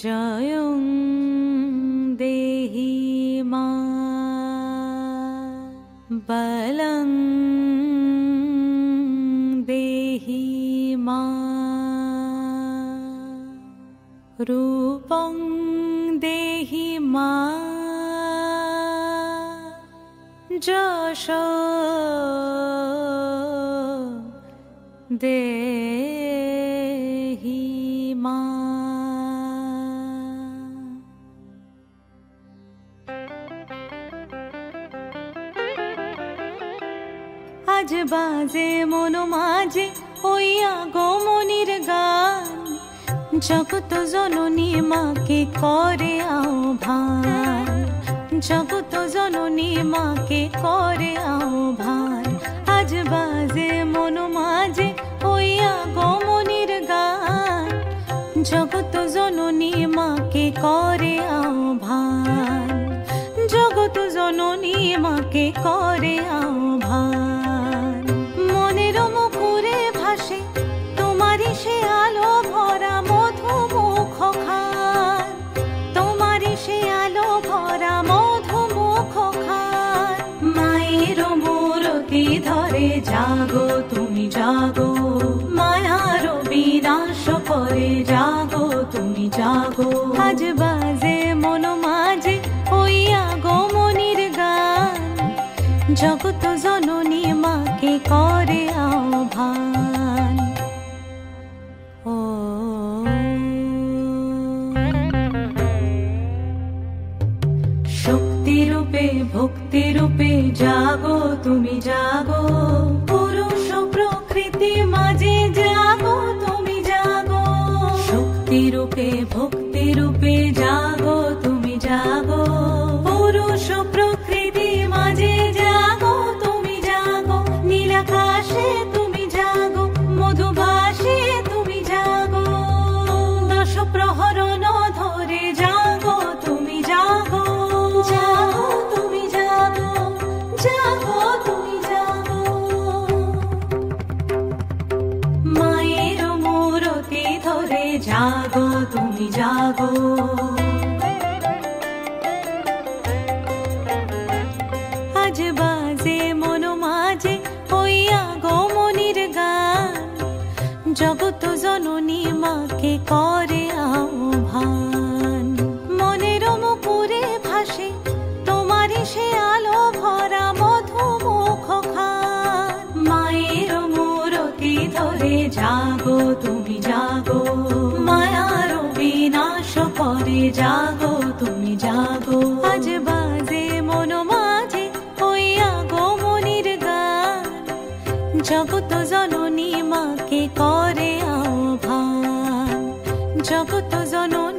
জয়ং দেহি মা বলং দেহি মা রূপং দেহি মা যশ দেহি মা। আজ বাজে মন মাঝে ওই আগমনীর গান, জগত জননী মাকে করে আহ্বান, জগত জননী মাকে করে আহ্বান। আজ বাজে মন মাঝে ওই আগমনীর গান, জগত জননী মাকে করে আহ্বান, জগত জননী মাকে করে আহ্বান। মনের মুখরে ভাসে তোমারই সে আলো ভরা মধুমুখ খান, তোমারই সে আলো ভরা মধুমুখ খান। মায়ের মূরতি ধরে জাগো তুমি জাগো, মায়ার বিনাশ করে জাগো তুমি জাগো। আজ বাজে মন মাঝে ওই আগমনীর গান, জগত জননী মাকে করে আহ্বান। ও শক্তি রূপে ভক্তি রূপে জাগো তুমি জাগো, পুরুষ প্রকৃতি মাঝে জাগো তুমি জাগো। শক্তি রূপে ভক্তি রূপে জাগো তুমি জাগো, পুরুষ প্রকৃতি মাঝে জাগো তুমি জাগো। নীলাকাশে তুমি জাগো, মধুভাসে তুমি জাগো, দশ প্রহরণ ধরে জাগো তুমি জাগো, জাগো তুমি জাগো, জাগো তুমি জাগো। মায়ের মূরতি ধরে জাগো তুমি জাগো। আজ বাজে মন মাঝে ওই আগমনীর গান, জগত জননী মাকে করে আহ্বান। মনের মুখরে ভাসে তোমারই সে আলো ভরা মধুমুখ খান। মায়ের মূরতি ধরে জাগো তুমি জাগো, মায়ার বিনাশ করে জাগো তুমি জাগো। আজ বাজে মন মাঝে ওই আগমনীর গান, জগত জননী মাকে করে আহ্বান, জগত জননী